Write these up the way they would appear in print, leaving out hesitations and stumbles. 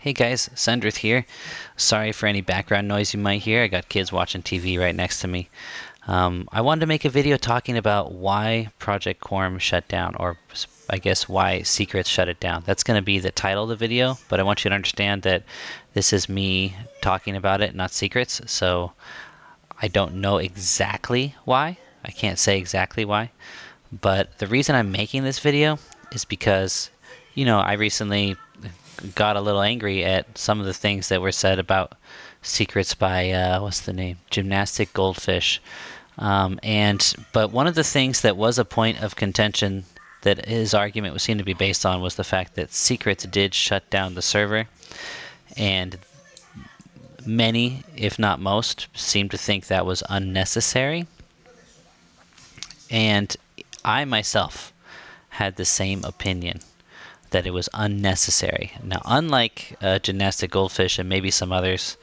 Hey guys, Sendrith here. Sorry for any background noise you might hear. I got kids watching TV right next to me. I wanted to make a video talking about why Project Quarm shut down, or I guess why Secrets shut it down. That's going to be the title of the video, but I want you to understand that this is me talking about it, not Secrets. So I don't know exactly why. I can't say exactly why. But the reason I'm making this video is because, I recently got a little angry at some of the things that were said about Secrets by what's the name? Gymnastic Goldfish. But one of the things that was a point of contention that his argument seemed to be based on was the fact that Secrets did shut down the server, and many, if not most, seem to think that was unnecessary. And I myself had the same opinion, that it was unnecessary. Now, unlike Gymnastic Goldfish and maybe some others,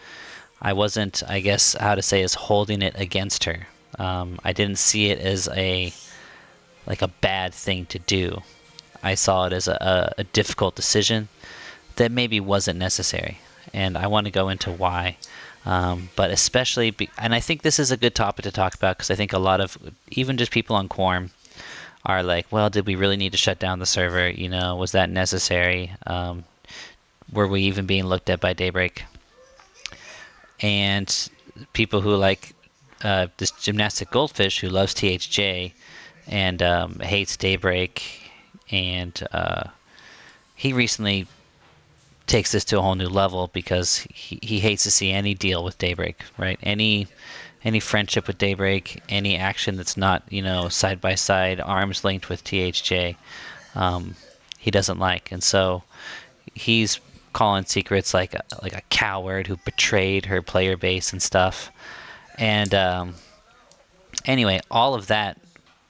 I wasn't, I guess, how to say, is holding it against her. I didn't see it as a bad thing to do. I saw it as a difficult decision that maybe wasn't necessary, and I want to go into why. But especially, and I think this is a good topic to talk about because I think a lot of, even just people on Quarm, are like, well, did we really need to shut down the server? Was that necessary? Were we even being looked at by Daybreak? And people who like this Gymnastic Goldfish, who loves THJ and hates Daybreak, and he recently takes this to a whole new level because he hates to see any deal with Daybreak, right? Any friendship with Daybreak, any action that's not, side by side, arms linked with THJ, he doesn't like. And so he's calling Secrets like a coward who betrayed her player base and stuff. And anyway, all of that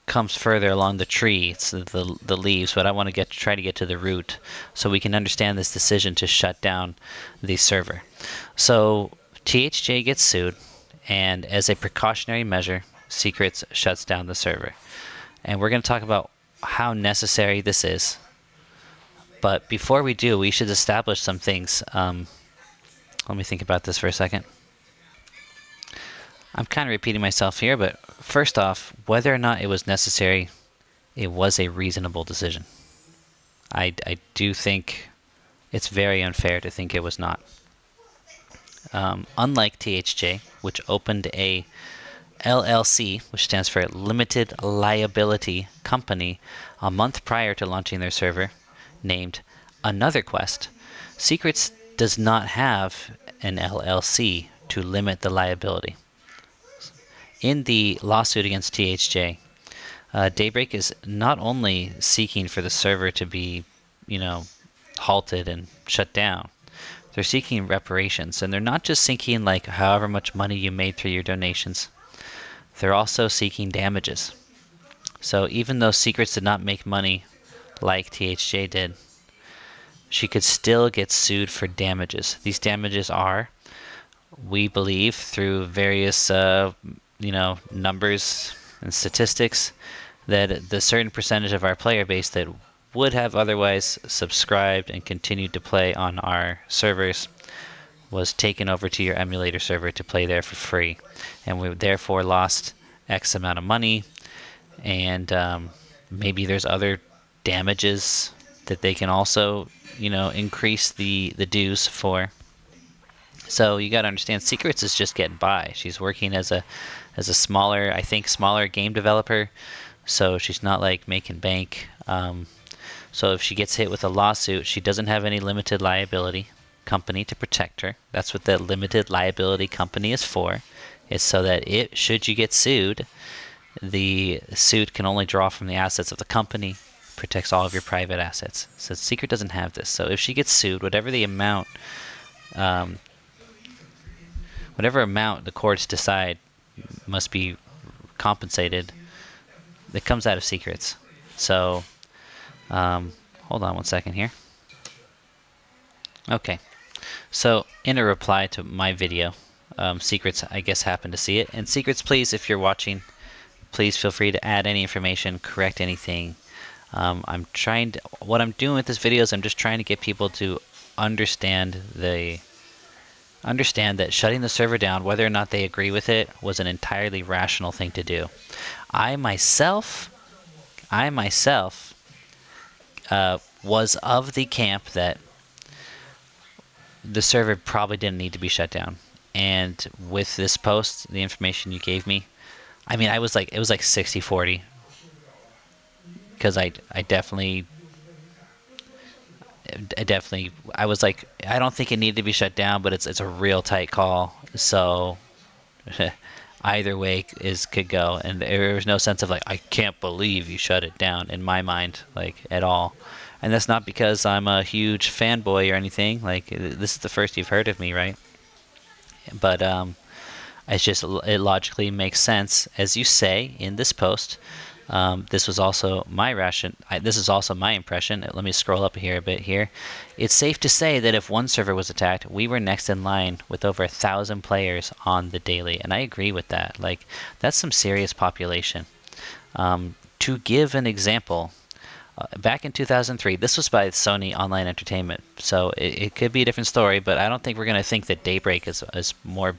comes further along the tree. It's the leaves, but I want to try to get to the root so we can understand this decision to shut down the server. So THJ gets sued, and as a precautionary measure, Secrets shuts down the server. And we're going to talk about how necessary this is. But before we do, we should establish some things. Let me think about this for a second. I'm kind of repeating myself here, but first off, whether or not it was necessary, it was a reasonable decision. I do think it's very unfair to think it was not. Unlike THJ, which opened a LLC, which stands for Limited Liability Company, a month prior to launching their server, named Another Quest, Secrets does not have an LLC to limit the liability. In the lawsuit against THJ, Daybreak is not only seeking for the server to be, halted and shut down. They're seeking reparations, and they're not just seeking like however much money you made through your donations. They're also seeking damages. So even though Secrets did not make money like THJ did, she could still get sued for damages. These damages are, we believe, through various numbers and statistics, that the certain percentage of our player base that would have otherwise subscribed and continued to play on our servers was taken over to your emulator server to play there for free, and we therefore lost X amount of money. And maybe there's other damages that they can also increase the dues for. So you got to understand, Secrets is just getting by. She's working as a smaller game developer, so she's not like making bank. So if she gets hit with a lawsuit, she doesn't have any limited liability company to protect her. That's what the limited liability company is for. It's so that should you get sued, the suit can only draw from the assets of the company, protects all of your private assets. So Secret doesn't have this. So if she gets sued, whatever amount the courts decide must be compensated, that comes out of Secrets. So hold on one second here. Okay, so in a reply to my video, Secrets, I guess, happened to see it. And Secrets, please, if you're watching, please feel free to add any information, correct anything. What I'm doing with this video is I'm just trying to get people to understand that shutting the server down, whether or not they agree with it, was an entirely rational thing to do. I myself was of the camp that the server probably didn't need to be shut down. And with this post, the information you gave me, I mean, it was like 60-40, because I definitely I was like, I don't think it needed to be shut down, but it's a real tight call. So either way could go, and there was no sense of like, I can't believe you shut it down in my mind, like, at all. And that's not because I'm a huge fanboy or anything. Like, this is the first you've heard of me, right? But it's just, it logically makes sense, as you say in this post. This was also my this is also my impression. Let me scroll up here a bit here. It's safe to say that if one server was attacked, we were next in line with over 1,000 players on the daily. And I agree with that. Like, that's some serious population. To give an example, back in 2003, this was by Sony Online Entertainment. So it could be a different story, but I don't think we're going to think that Daybreak is more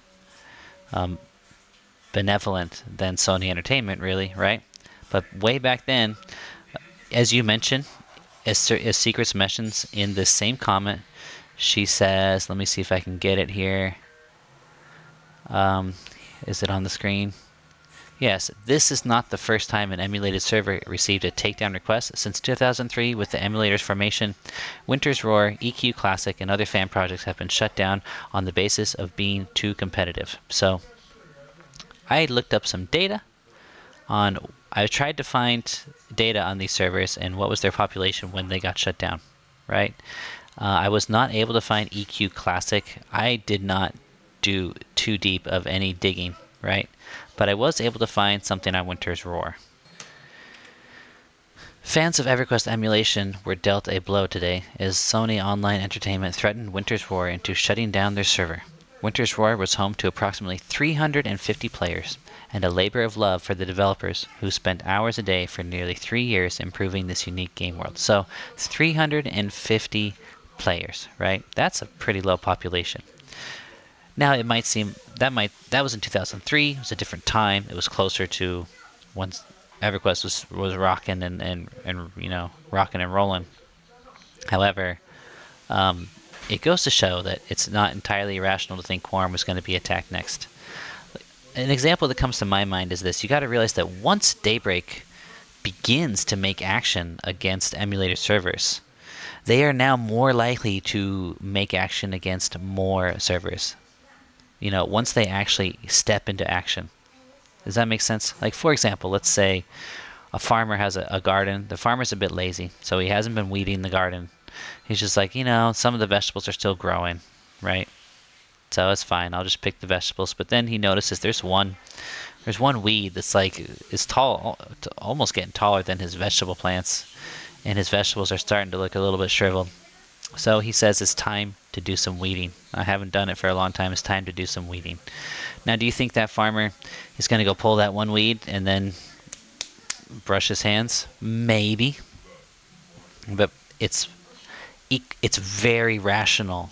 benevolent than Sony Entertainment, really, right? But way back then, as you mentioned, as Secrets mentions in this same comment, she says, let me see if I can get it here. Is it on the screen? Yes, this is not the first time an emulated server received a takedown request. Since 2003, with the emulator's formation, Winter's Roar, EQ Classic, and other fan projects have been shut down on the basis of being too competitive. So I looked up some data I tried to find data on these servers and what was their population when they got shut down, right? I was not able to find EQ Classic. I did not do too deep of any digging, right? But I was able to find something on Winter's Roar. Fans of EverQuest emulation were dealt a blow today as Sony Online Entertainment threatened Winter's Roar into shutting down their server. Winter's Roar was home to approximately 350 players, and a labor of love for the developers who spent hours a day for nearly 3 years improving this unique game world. So 350 players, right? That's a pretty low population. Now it might seem that was in 2003. It was a different time. It was closer to once EverQuest was rocking and rocking and rolling. However, it goes to show that it's not entirely irrational to think Quarm was going to be attacked next. An example that comes to my mind is this. You got to realize that once Daybreak begins to make action against emulator servers, they are now more likely to make action against more servers. Once they actually step into action. Does that make sense? Like, for example, let's say a farmer has a garden. The farmer's a bit lazy, so he hasn't been weeding the garden. He's just like, some of the vegetables are still growing, right? So it's fine. I'll just pick the vegetables. But then he notices there's one weed that's like is tall, almost getting taller than his vegetable plants, and his vegetables are starting to look a little bit shriveled. So he says it's time to do some weeding. I haven't done it for a long time. It's time to do some weeding. Now, do you think that farmer is going to go pull that one weed and then brush his hands? Maybe. But it's very rational.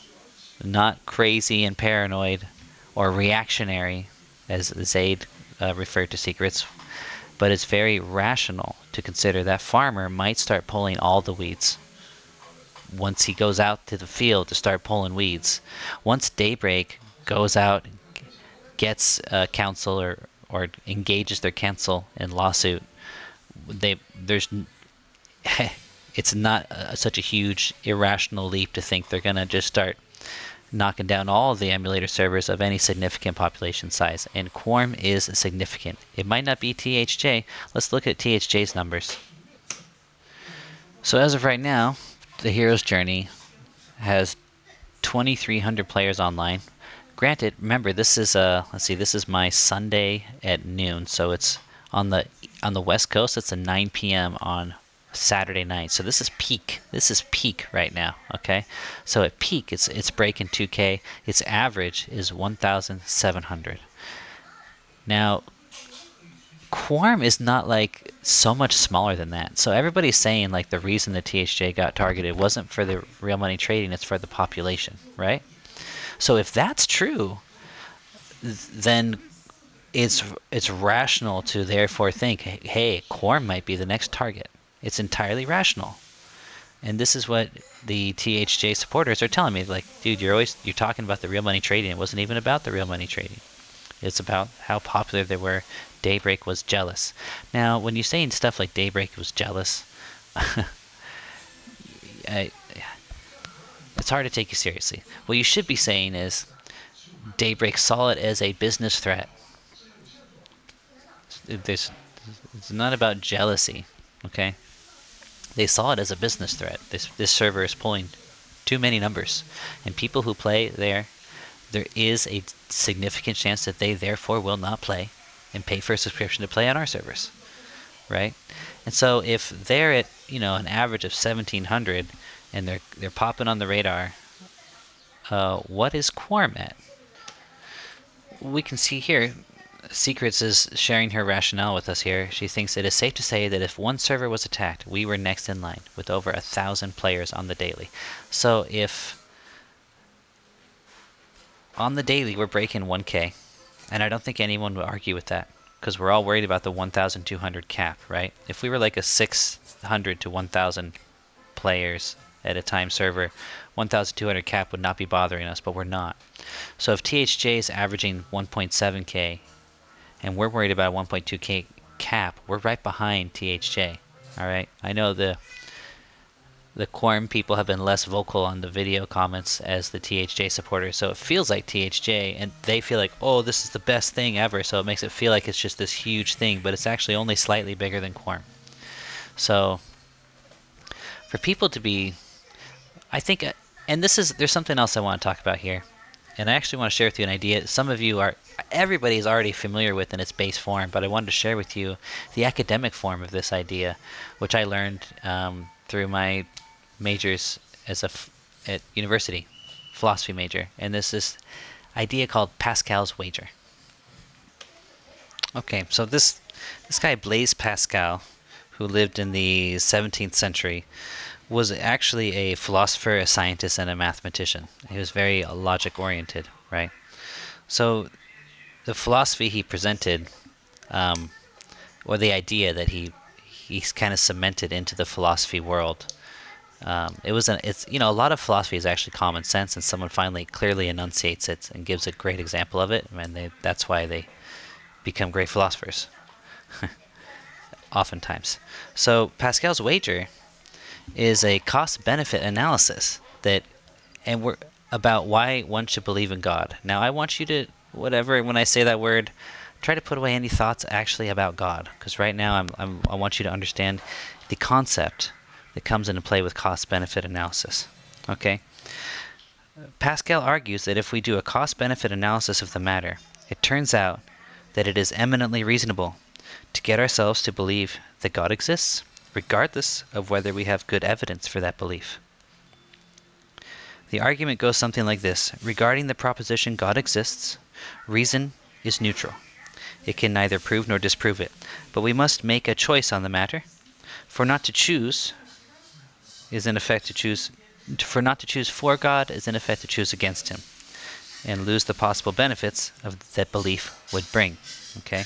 Not crazy and paranoid or reactionary, as Zaid referred to Secrets, but it's very rational to consider that farmer might start pulling all the weeds once he goes out to the field to start pulling weeds. Once Daybreak goes out, gets counsel or engages their counsel in lawsuit, it's not such a huge irrational leap to think they're going to just start knocking down all of the emulator servers of any significant population size. And Quarm is significant. It might not be THJ. Let's look at THJ's numbers. So as of right now, the Hero's Journey has 2,300 players online. Granted, remember, this is this is my Sunday at noon, so it's on the West Coast. It's a 9 p.m. on Saturday night. So this is peak. This is peak right now, okay? So at peak, it's breaking 2K. Its average is 1,700. Now, Quarm is not like so much smaller than that. So everybody's saying like the reason the THJ got targeted wasn't for the real money trading, it's for the population, right? So if that's true, then it's rational to therefore think, hey, Quarm might be the next target. It's entirely rational. And this is what the THJ supporters are telling me. Like, dude, you're talking about the real money trading. It wasn't even about the real money trading. It's about how popular they were. Daybreak was jealous. Now, when you're saying stuff like Daybreak was jealous, I, it's hard to take you seriously. What you should be saying is Daybreak saw it as a business threat. It's not about jealousy, okay? They saw it as a business threat. This server is pulling too many numbers, and people who play there is a significant chance that they therefore will not play and pay for a subscription to play on our servers, right? And so if they're at an average of 1,700 and they're popping on the radar, what is Quarm at? We can see here. Secrets is sharing her rationale with us here. She thinks it is safe to say that if one server was attacked, we were next in line with over 1,000 players on the daily. So if on the daily we're breaking 1K, and I don't think anyone would argue with that because we're all worried about the 1,200 cap, right? If we were like a 600 to 1,000 players at a time server, 1,200 cap would not be bothering us, but we're not. So if THJ is averaging 1.7K and we're worried about 1.2K cap, we're right behind THJ. All right. I know the Quarm people have been less vocal on the video comments as the THJ supporters, so it feels like THJ, and they feel like, oh, this is the best thing ever, so it makes it feel like it's just this huge thing, but it's actually only slightly bigger than Quarm. So for people to be, I think, and there's something else I want to talk about here. And I actually want to share with you an idea everybody is already familiar with in its base form, but I wanted to share with you the academic form of this idea, which I learned through my majors at university, philosophy major. And this idea called Pascal's wager. Okay, so this guy Blaise Pascal, who lived in the 17th century, was actually a philosopher, a scientist, and a mathematician. He was very logic-oriented, right? So the philosophy he presented, or the idea that he's kind of cemented into the philosophy world, it's a lot of philosophy is actually common sense, and someone finally clearly enunciates it and gives a great example of it, and that's why they become great philosophers, oftentimes. So Pascal's wager is a cost-benefit analysis we're about why one should believe in God. Now, I want you to, when I say that word, try to put away any thoughts actually about God, because right now I want you to understand the concept that comes into play with cost-benefit analysis. Okay? Pascal argues that if we do a cost-benefit analysis of the matter, it turns out that it is eminently reasonable to get ourselves to believe that God exists, regardless of whether we have good evidence for that belief. The argument goes something like this. Regarding the proposition God exists, reason is neutral. It can neither prove nor disprove it, but we must make a choice on the matter. For not to choose for God is in effect to choose against him, and lose the possible benefits of that belief would bring. Okay?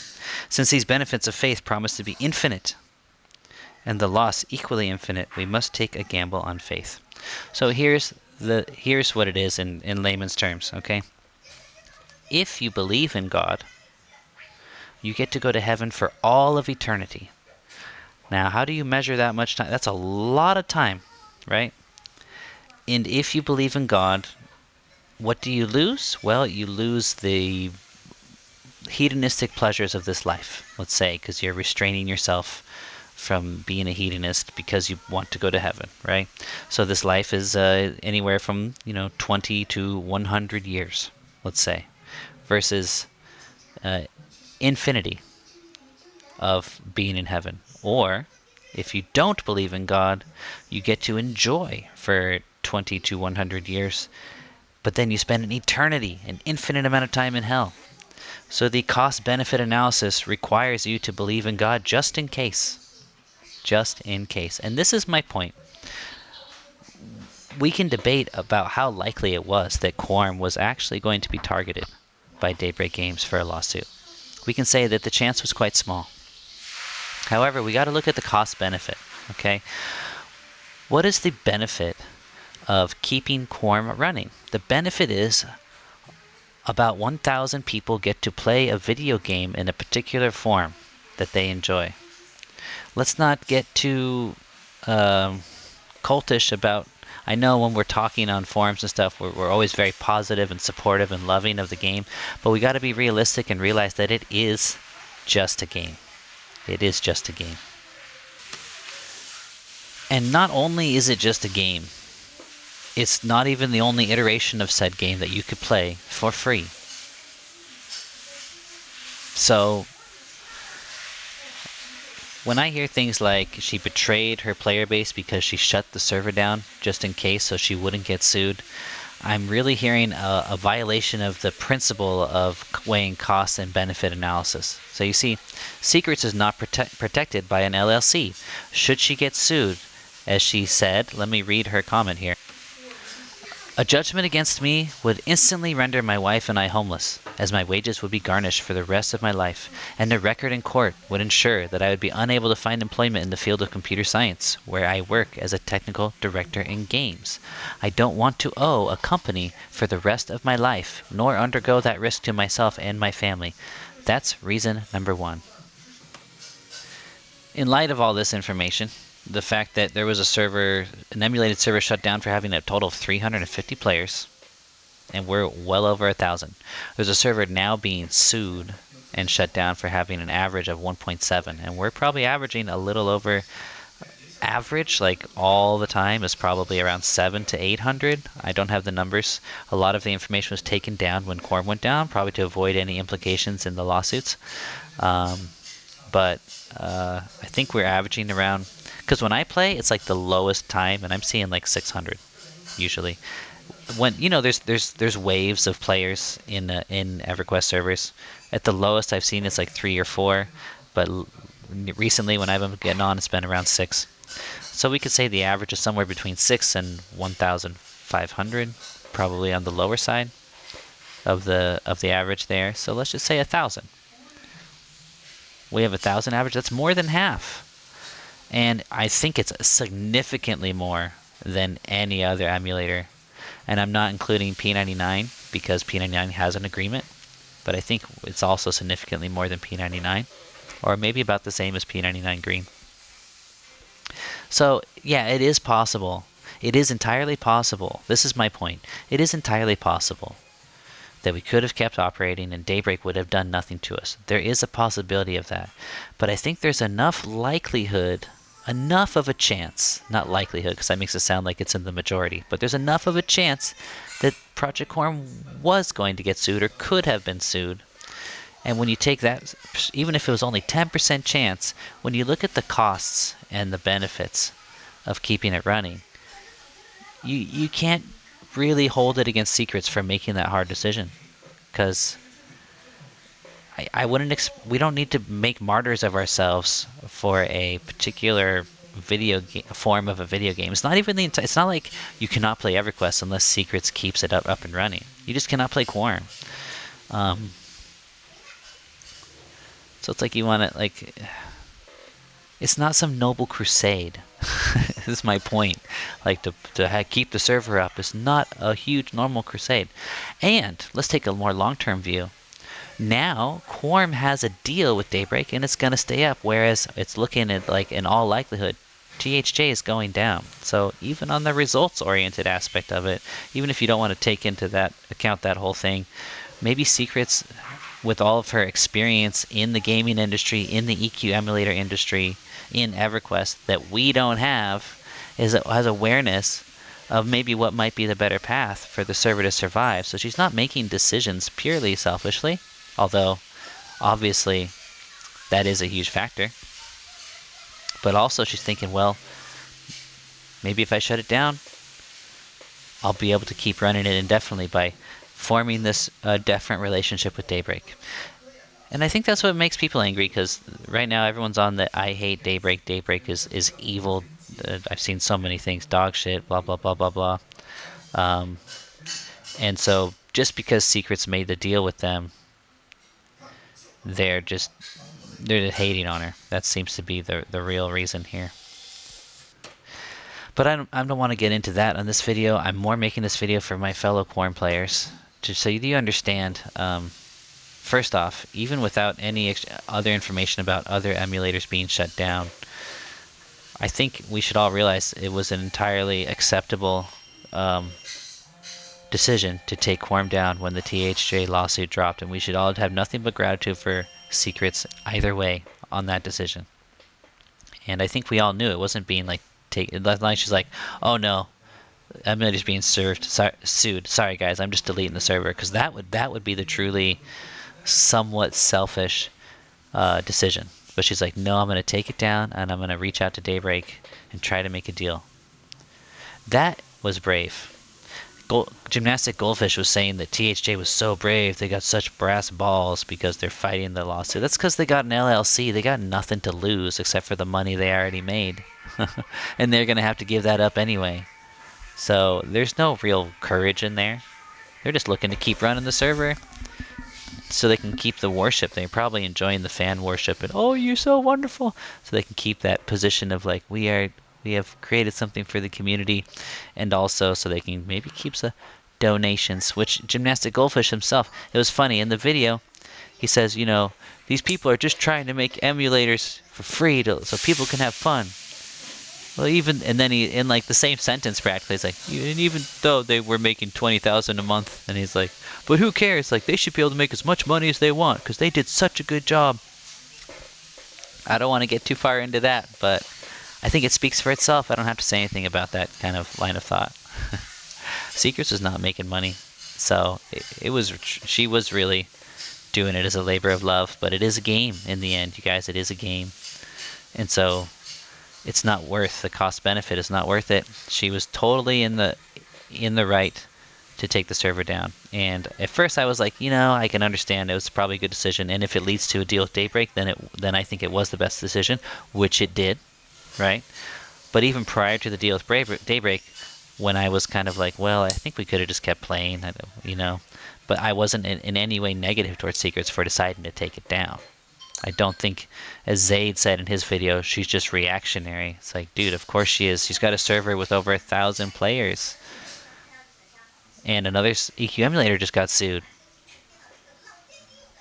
Since these benefits of faith promise to be infinite, and the loss equally infinite, we must take a gamble on faith. So here's what it is in layman's terms, okay? If you believe in God, you get to go to heaven for all of eternity. Now, how do you measure that much time? That's a lot of time, right? And if you believe in God, what do you lose? Well, you lose the hedonistic pleasures of this life, let's say, because you're restraining yourself from being a hedonist because you want to go to heaven, right? So this life is anywhere from 20 to 100 years, let's say, versus infinity of being in heaven. Or if you don't believe in God, you get to enjoy for 20 to 100 years, but then you spend an eternity, an infinite amount of time in hell. So the cost-benefit analysis requires you to believe in God just in case. Just in case. And this is my point. We can debate about how likely it was that Quarm was actually going to be targeted by Daybreak Games for a lawsuit. We can say that the chance was quite small. However, we got to look at the cost-benefit, okay? What is the benefit of keeping Quarm running? The benefit is about 1,000 people get to play a video game in a particular form that they enjoy. Let's not get too cultish about. I know when we're talking on forums and stuff, we're always very positive and supportive and loving of the game, but we got to be realistic and realize that it is just a game. It is just a game. And not only is it just a game, it's not even the only iteration of said game that you could play for free. So when I hear things like she betrayed her player base because she shut the server down just in case so she wouldn't get sued, I'm really hearing a violation of the principle of weighing cost and benefit analysis. So you see, Secrets is not protected by an LLC. Should she get sued, as she said, let me read her comment here. A judgment against me would instantly render my wife and I homeless, as my wages would be garnished for the rest of my life, and a record in court would ensure that I would be unable to find employment in the field of computer science, where I work as a technical director in games. I don't want to owe a company for the rest of my life, nor undergo that risk to myself and my family. That's reason number one. In light of all this information, the fact that there was an emulated server shut down for having a total of 350 players, and we're well over 1,000. There's a server now being sued and shut down for having an average of 1.7, and we're probably averaging a little over average, like all the time, is probably around 700 to 800. I don't have the numbers. A lot of the information was taken down when Quarm went down, probably to avoid any implications in the lawsuits. But I think we're averaging around, because when I play, it's like the lowest time, and I'm seeing like 600 usually. When there's waves of players in EverQuest servers. At the lowest I've seen it's like 3 or 4, but recently when I've been getting on, it's been around 6. So we could say the average is somewhere between 6 and 1,500, probably on the lower side of the average there. So let's just say 1,000. We have 1,000 average. That's more than half. And I think it's significantly more than any other emulator. And I'm not including P99 because P99 has an agreement, but I think it's also significantly more than P99, or maybe about the same as P99 Green. So yeah, it is possible. It is entirely possible. This is my point. It is entirely possible that we could have kept operating and Daybreak would have done nothing to us. There is a possibility of that. But I think there's enough likelihood, enough of a chance, not likelihood because that makes it sound like it's in the majority, but there's enough of a chance that Project Quarm was going to get sued or could have been sued. And when you take that, even if it was only 10% chance, when you look at the costs and the benefits of keeping it running, you can't really hold it against Secrets for making that hard decision, because I wouldn't. We don't need to make martyrs of ourselves for a particular form of a video game. It's not even it's not like you cannot play EverQuest unless Secrets keeps it up and running. You just cannot play Quarm. So it's like you want to like. It's not some noble crusade. This is my point. Like to keep the server up is not a huge normal crusade. And let's take a more long-term view. Now Quarm has a deal with Daybreak and it's going to stay up, whereas it's looking at, like, in all likelihood, THJ is going down. So even on the results-oriented aspect of it, even if you don't want to take into that account that whole thing, maybe Secrets, with all of her experience in the gaming industry, in the EQ emulator industry, in EverQuest, that we don't have, has awareness of maybe what might be the better path for the server to survive. So she's not making decisions purely selfishly, although obviously that is a huge factor. But also she's thinking, well, maybe if I shut it down, I'll be able to keep running it indefinitely by forming this different relationship with Daybreak. And I think that's what makes people angry, because right now everyone's on the I hate Daybreak. Daybreak is evil. I've seen so many things, dog shit, blah blah blah blah blah. Um, and so just because Secrets made the deal with them, they're just hating on her. That seems to be the real reason here. But I don't want to get into that on this video. I'm more making this video for my fellow Quarm players, so you understand. First off, even without any other information about other emulators being shut down, I think we should all realize it was an entirely acceptable decision to take Quarm down when the THJ lawsuit dropped, and we should all have nothing but gratitude for Secrets either way on that decision. And I think we all knew it wasn't being like taken. Like she's like, oh no, emulator's being sued. Sorry guys, I'm just deleting the server, because that would be the truly somewhat selfish decision. But she's like, no, I'm going to take it down, and I'm going to reach out to Daybreak and try to make a deal. That was brave. Gymnastic Goldfish was saying that THJ was so brave, they got such brass balls because they're fighting the lawsuit. That's because they got an LLC. They got nothing to lose except for the money they already made. And they're going to have to give that up anyway. So there's no real courage in there. They're just looking to keep running the server so they can keep the worship. They're probably enjoying the fan worship and, oh, you're so wonderful. So they can keep that position of like, we have created something for the community, and also so they can maybe keep the donations, which Gymnastic Goldfish himself, it was funny in the video, he says, you know, these people are just trying to make emulators for free so people can have fun. Well, and then he, in like the same sentence practically, he's like, and even though they were making 20,000 a month, and he's like, but who cares? Like, they should be able to make as much money as they want because they did such a good job. I don't want to get too far into that, but I think it speaks for itself. I don't have to say anything about that kind of line of thought. Secrets was not making money, so she was really doing it as a labor of love. But it is a game in the end, you guys. It is a game, and so it's not worth the cost benefit. It's not worth it. She was totally in the right to take the server down. And at first I was like, you know, I can understand it was probably a good decision. And if it leads to a deal with Daybreak, then I think it was the best decision, which it did, right? But even prior to the deal with Daybreak, when I was kind of like, well, I think we could have just kept playing, you know, but I wasn't in any way negative towards Secrets for deciding to take it down. I don't think, as Zaid said in his video, she's just reactionary. It's like, dude, of course she is. She's got a server with over 1,000 players. And another EQ emulator just got sued.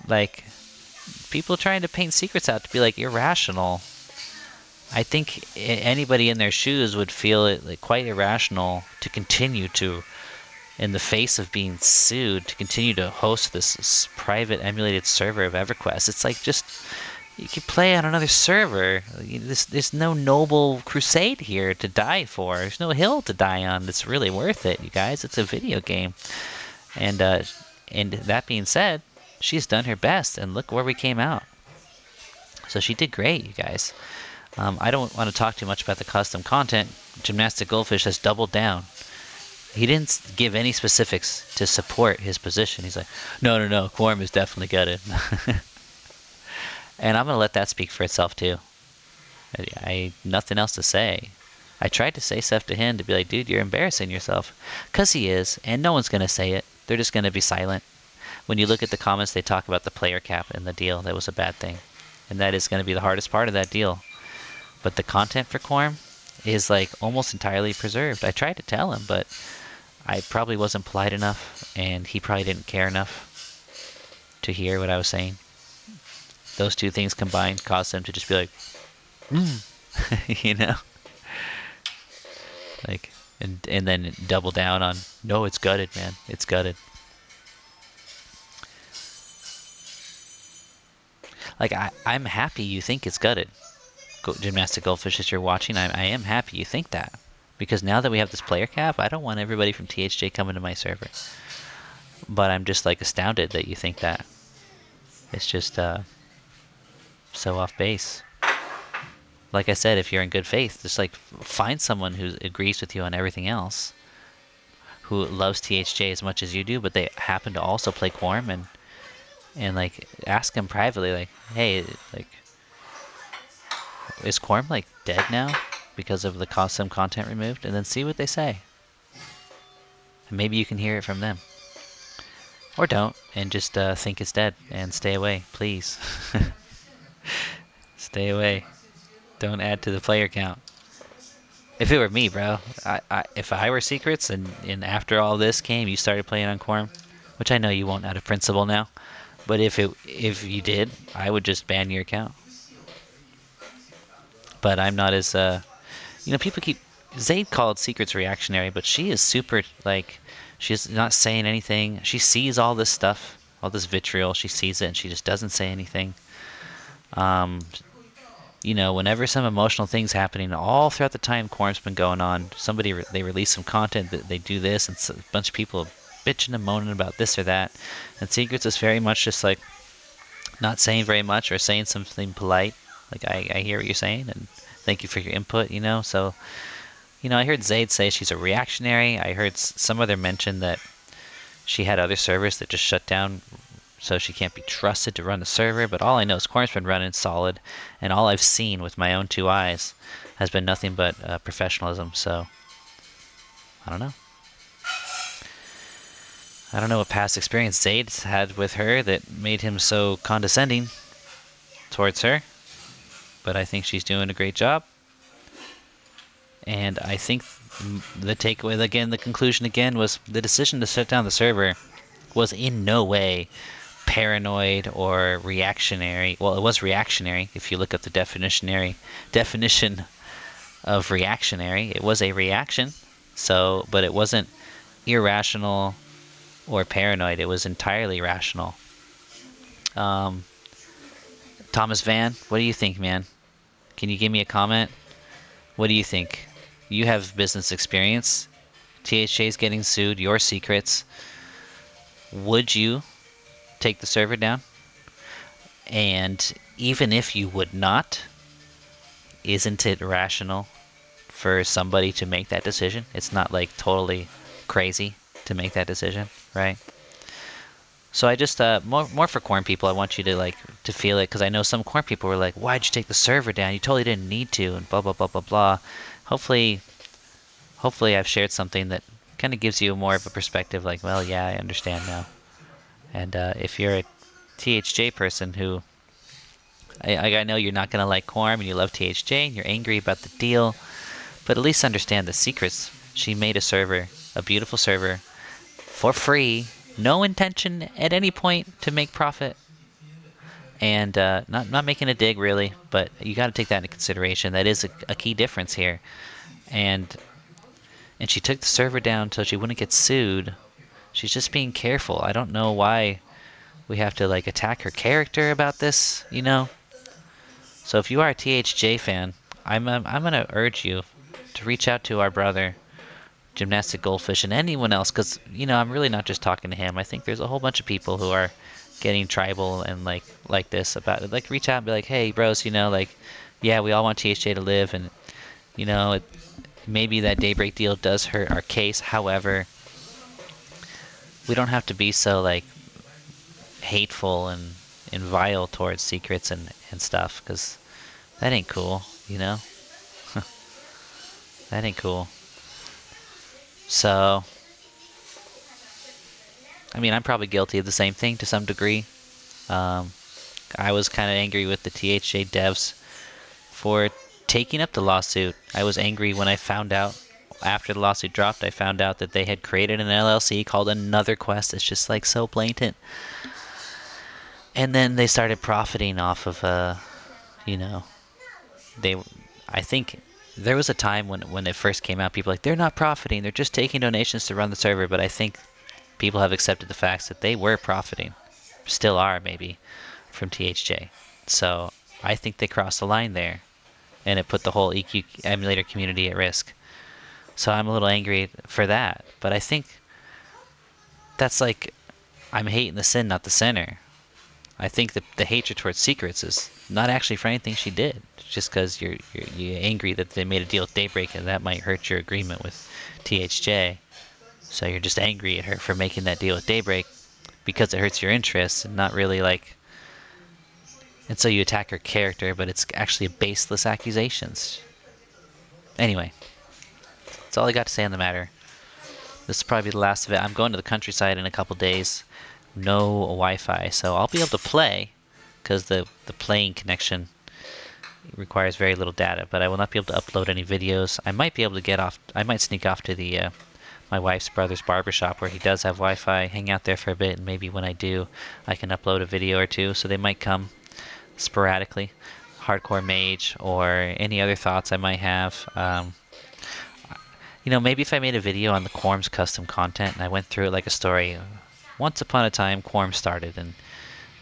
Like, people trying to paint Secrets out to be like irrational. I think anybody in their shoes would feel it like quite irrational to continue to, in the face of being sued, to continue to host this private emulated server of EverQuest. It's like, just, you can play on another server. There's no noble crusade here to die for. There's no hill to die on that's really worth it, you guys. It's a video game. And that being said, she's done her best, and look where we came out. So she did great, you guys. I don't want to talk too much about the custom content. Gymnastic Goldfish has doubled down. He didn't give any specifics to support his position. He's like, no, Quarm is definitely gutted. And I'm going to let that speak for itself too. I nothing else to say. I tried to say stuff to him to be like, dude, you're embarrassing yourself. Because he is, and no one's going to say it. They're just going to be silent. When you look at the comments, they talk about the player cap in the deal. That was a bad thing. And that is going to be the hardest part of that deal. But the content for Quarm is like almost entirely preserved. I tried to tell him, but I probably wasn't polite enough, and he probably didn't care enough to hear what I was saying. Those two things combined caused him to just be like, you know? Like, and then double down on, no, it's gutted, man. It's gutted. Like, I'm happy you think it's gutted. Gymnastic Goldfish, as you're watching, I am happy you think that. Because now that we have this player cap, I don't want everybody from THJ coming to my server. But I'm just like astounded that you think that. It's just so off base. Like I said, if you're in good faith, just like find someone who agrees with you on everything else. who loves THJ as much as you do, but they happen to also play Quarm, and like ask them privately, like, hey, like, is Quarm like dead now because of the custom content removed? And then see what they say. And maybe you can hear it from them. Or don't, and just think it's dead, and stay away, please. Stay away. Don't add to the player count. If it were me, bro, if I were Secrets, and after all this came, you started playing on Quarm, which I know you won't out of principle now, but if you did, I would just ban your account. But I'm not as people keep Zayd called Secrets reactionary, but she is super like she's not saying anything. She sees all this stuff, all this vitriol. She sees it and she just doesn't say anything. Whenever some emotional things happening all throughout the time Quarm's been going on, they release some content that they do this, and a bunch of people bitching and moaning about this or that. And Secrets is very much just like not saying very much or saying something polite. Like I hear what you're saying and thank you for your input. So I heard Zayd say she's a reactionary. I heard some other mention that she had other servers that just shut down, so she can't be trusted to run the server. But all I know is Quarm's been running solid, and all I've seen with my own two eyes has been nothing but professionalism. So I don't know. I don't know what past experience Zayd had with her that made him so condescending towards her, but I think she's doing a great job. And I think the takeaway again, the conclusion again, was the decision to shut down the server was in no way paranoid or reactionary. Well, it was reactionary if you look up the definition of reactionary. It was a reaction. But it wasn't irrational or paranoid. It was entirely rational. Thomas Van, what do you think, man? Can you give me a comment? What do you think? You have business experience. THJ's getting sued. Your Secrets. Would you take the server down? And even if you would not, isn't it rational for somebody to make that decision? It's not like totally crazy to make that decision, right? So I just more for Quarm people, I want you to feel it, because I know some Quarm people were like, why'd you take the server down? You totally didn't need to, and blah blah blah blah blah. Hopefully I've shared something that kind of gives you more of a perspective, like, well, yeah, I understand now. And if you're a THJ person who I know you're not going to like Quarm and you love THJ and you're angry about the deal, but at least understand the Secrets. She made a server, a beautiful server, for free, no intention at any point to make profit. And not making a dig really, but you got to take that into consideration. That is a key difference here. And she took the server down so she wouldn't get sued. She's just being careful. I don't know why we have to attack her character about this, So if you are a THJ fan, I'm gonna urge you to reach out to our brother, Gymnastic Goldfish, and anyone else, because I'm really not just talking to him. I think there's a whole bunch of people who are getting tribal and like this about it. Reach out and be like, hey, bros, yeah, we all want THJ to live, and maybe that Daybreak deal does hurt our case. However, we don't have to be so hateful and vile towards Secrets and stuff, because that ain't cool, That ain't cool. So, I mean, I'm probably guilty of the same thing to some degree. I was kind of angry with the THJ devs for taking up the lawsuit. I was angry when I found out, after the lawsuit dropped, I found out that they had created an LLC called Another Quest. It's just so blatant. And then they started profiting off of, I think there was a time when it first came out, people they're not profiting, they're just taking donations to run the server. But I think people have accepted the facts that they were profiting, still are maybe, from THJ. So I think they crossed the line there, and it put the whole EQ emulator community at risk. So I'm a little angry for that. But I think that's I'm hating the sin, not the sinner. I think that the hatred towards Secrets is not actually for anything she did. It's just because you're angry that they made a deal with Daybreak and that might hurt your agreement with THJ. So you're just angry at her for making that deal with Daybreak because it hurts your interests and not really like. And so you attack her character, but it's actually baseless accusations. Anyway, that's all I got to say on the matter. This is probably the last of it. I'm going to the countryside in a couple days. No Wi-Fi, so I'll be able to play because the playing connection requires very little data, but I will not be able to upload any videos. I might be able to get off. I might sneak off to the my wife's brother's barbershop where he does have Wi-Fi, hang out there for a bit, and maybe when I do, I can upload a video or two. So they might come sporadically. Hardcore Mage or any other thoughts I might have. Maybe if I made a video on the Quarm's custom content and I went through it like a story. Once upon a time, Quarm started, and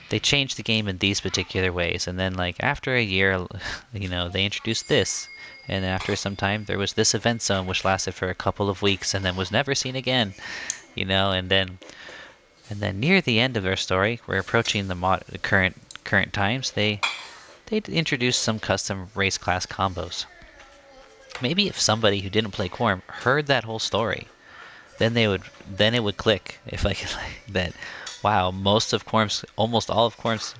they changed the game in these particular ways. And then, like, after a year, they introduced this. And then after some time, there was this event zone, which lasted for a couple of weeks and then was never seen again. And then near the end of their story, we're approaching the current times. They introduced some custom race class combos. Maybe if somebody who didn't play Quarm heard that whole story, then it would click. If like that, wow, almost all of Quarm's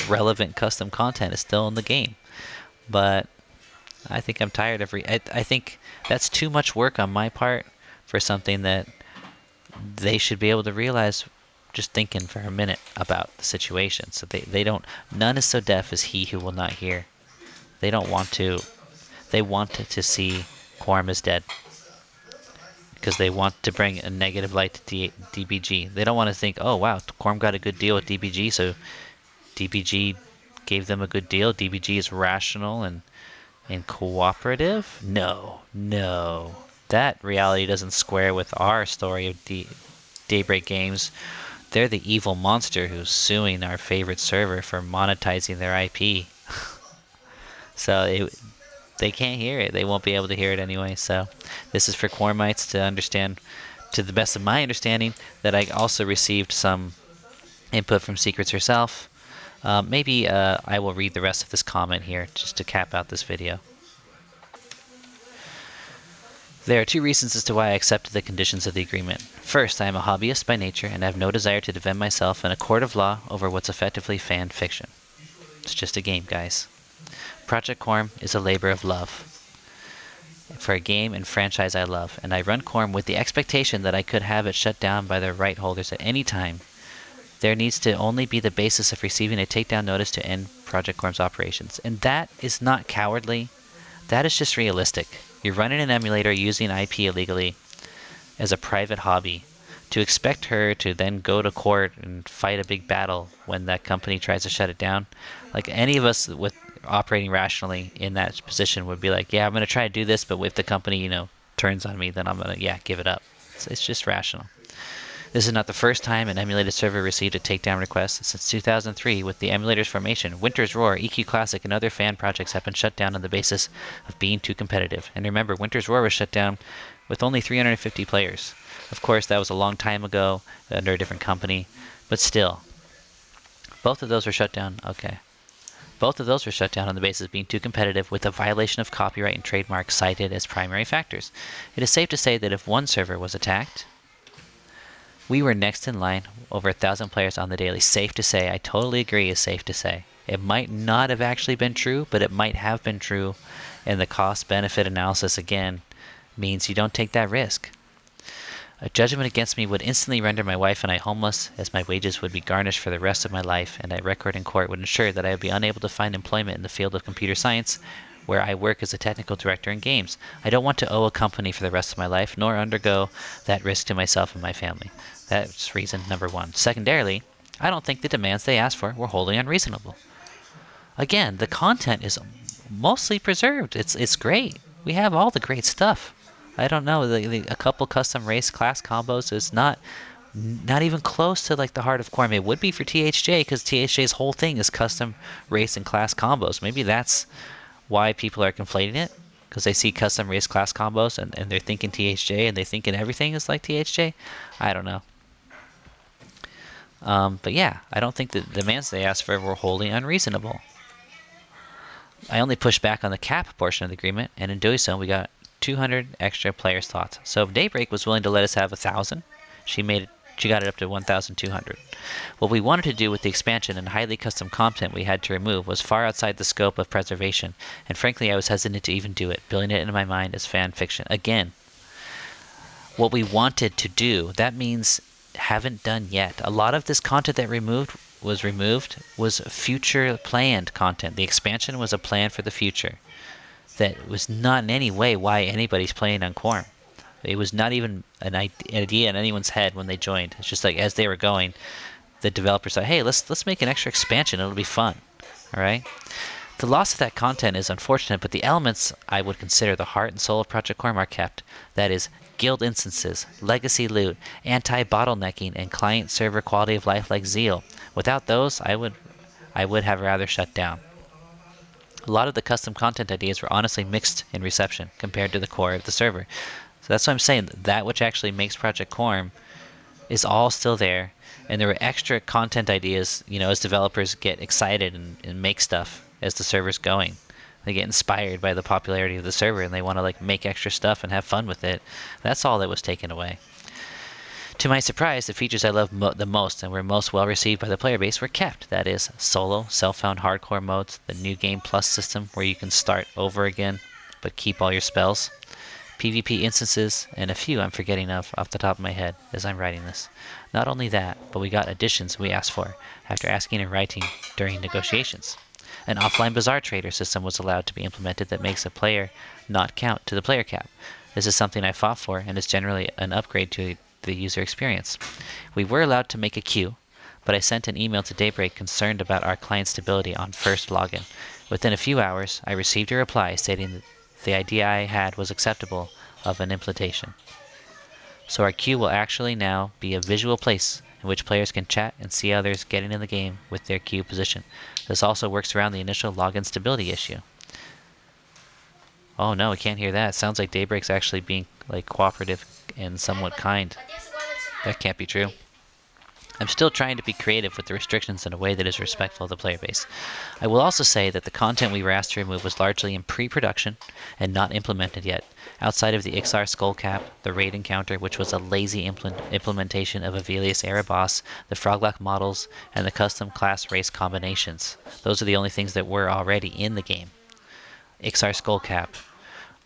relevant custom content is still in the game. But I think I'm tired of I think that's too much work on my part for something that they should be able to realize just thinking for a minute about the situation. So they don't. None is so deaf as he who will not hear. They don't want to. They want to see Quarm is dead because they want to bring a negative light to DBG. They don't want to think, oh wow, Quarm got a good deal with DBG, so DBG gave them a good deal. DBG is rational and cooperative. No. That reality doesn't square with our story of Daybreak Games. They're the evil monster who's suing our favorite server for monetizing their IP. So they can't hear it. They won't be able to hear it anyway. So this is for Quarmites to understand, to the best of my understanding, that I also received some input from Secrets herself. Maybe I will read the rest of this comment here just to cap out this video. There are two reasons as to why I accepted the conditions of the agreement. First, I am a hobbyist by nature and have no desire to defend myself in a court of law over what's effectively fan fiction. It's just a game, guys. Project Quarm is a labor of love for a game and franchise I love, and I run Quarm with the expectation that I could have it shut down by the right holders at any time. There needs to only be the basis of receiving a takedown notice to end Project Quarm's operations. And that is not cowardly. That is just realistic. You're running an emulator using IP illegally as a private hobby. To expect her to then go to court and fight a big battle when that company tries to shut it down, like any of us with operating rationally in that position would be like, yeah, I'm going to try to do this, but if the company, turns on me, then I'm going to, give it up. It's just rational. This is not the first time an emulated server received a takedown request. Since 2003, with the emulators formation, Winter's Roar, EQ Classic, and other fan projects have been shut down on the basis of being too competitive. And remember, Winter's Roar was shut down with only 350 players. Of course, that was a long time ago under a different company, but still. Both of those were shut down. Okay. Both of those were shut down on the basis of being too competitive, with a violation of copyright and trademark cited as primary factors. It is safe to say that if one server was attacked, we were next in line, over 1,000 players on the daily. Safe to say. I totally agree, is safe to say. It might not have actually been true, but it might have been true, and the cost-benefit analysis, again, means you don't take that risk. A judgment against me would instantly render my wife and I homeless, as my wages would be garnished for the rest of my life, and a record in court would ensure that I would be unable to find employment in the field of computer science, where I work as a technical director in games. I don't want to owe a company for the rest of my life, nor undergo that risk to myself and my family. That's reason number one. Secondarily, I don't think the demands they asked for were wholly unreasonable. Again, the content is mostly preserved. It's great. We have all the great stuff. I don't know, a couple custom race class combos is not even close to like the heart of Quarm. It would be for THJ because THJ's whole thing is custom race and class combos. Maybe that's why people are conflating it, because they see custom race class combos and they're thinking THJ and they thinking everything is like THJ. I don't know. But yeah, I don't think the demands they asked for were wholly unreasonable. I only pushed back on the cap portion of the agreement, and in doing so, we got 200 extra player slots. So if Daybreak was willing to let us have 1,000, she got it up to 1,200. What we wanted to do with the expansion and highly custom content we had to remove was far outside the scope of preservation, and frankly I was hesitant to even do it, building it in my mind as fan fiction. Again, what we wanted to do, that means haven't done yet. A lot of this content that was future planned content. The expansion was a plan for the future that was not in any way why anybody's playing on Quarm. It was not even an idea in anyone's head when they joined. It's just like as they were going, the developer said, "Hey, let's make an extra expansion. It'll be fun." All right. The loss of that content is unfortunate, but the elements I would consider the heart and soul of Project Quarm are kept. That is, guild instances, legacy loot, anti-bottlenecking, and client-server quality of life like Zeal. Without those, I would have rather shut down. A lot of the custom content ideas were honestly mixed in reception compared to the core of the server. So that's why I'm saying that which actually makes Project Quarm is all still there, and there were extra content ideas, as developers get excited and make stuff as the server's going. They get inspired by the popularity of the server and they want to make extra stuff and have fun with it. That's all that was taken away. To my surprise, the features I loved the most and were most well received by the player base were kept. That is, solo, self-found hardcore modes, the new game plus system where you can start over again but keep all your spells, PvP instances, and a few I'm forgetting of off the top of my head as I'm writing this. Not only that, but we got additions we asked for after asking and writing during negotiations. An offline bazaar trader system was allowed to be implemented that makes a player not count to the player cap. This is something I fought for and is generally an upgrade to the user experience. We were allowed to make a queue, but I sent an email to Daybreak concerned about our client stability on first login. Within a few hours, I received a reply stating that the idea I had was acceptable of an implementation. So our queue will actually now be a visual place in which players can chat and see others getting in the game with their queue position. This also works around the initial login stability issue. Oh no, we can't hear that. It sounds like Daybreak's actually being cooperative and somewhat kind. That can't be true. I'm still trying to be creative with the restrictions in a way that is respectful of the player base. I will also say that the content we were asked to remove was largely in pre-production and not implemented yet, outside of the Ixar skull cap, the raid encounter, which was a lazy implementation of Avelius era boss, the froglock models, and the custom class race combinations. Those are the only things that were already in the game. Ixar skull cap,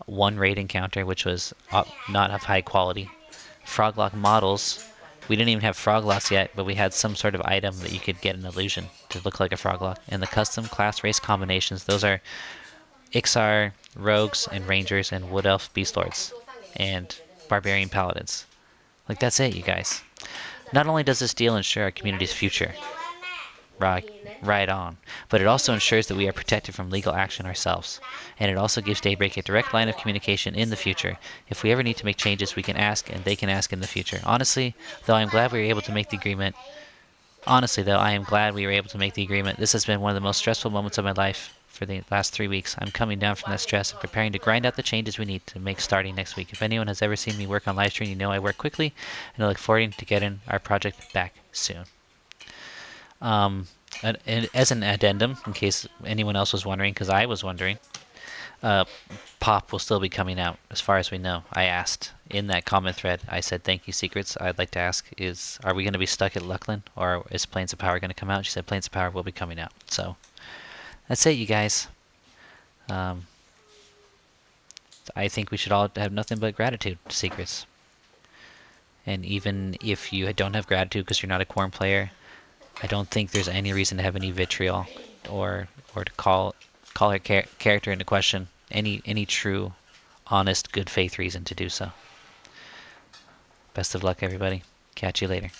one raid encounter which was not of high quality, froglock models. We didn't even have froglocks yet, but we had some sort of item that you could get an illusion to look like a froglock. And the custom class race combinations, those are Ixar, rogues, and rangers, and wood elf beast lords, and barbarian paladins. That's it, you guys. Not only does this deal ensure our community's future, right on, but it also ensures that we are protected from legal action ourselves. And it also gives Daybreak a direct line of communication in the future. If we ever need to make changes, we can ask, and they can ask in the future. Honestly, though, I am glad we were able to make the agreement. This has been one of the most stressful moments of my life for the last 3 weeks. I'm coming down from that stress and preparing to grind out the changes we need to make starting next week. If anyone has ever seen me work on livestream, you know I work quickly, and I look forward to getting our project back soon. And as an addendum, in case anyone else was wondering, because I was wondering, Pop will still be coming out, as far as we know. I asked in that comment thread, I said, "Thank you, Secrets. I'd like to ask, are we going to be stuck at Luckland, or is Planes of Power going to come out?" She said, "Planes of Power will be coming out." So, that's it, you guys. I think we should all have nothing but gratitude to Secrets. And even if you don't have gratitude because you're not a Quarm player, I don't think there's any reason to have any vitriol or to call her character into question. Any true, honest, good faith reason to do so. Best of luck, everybody. Catch you later.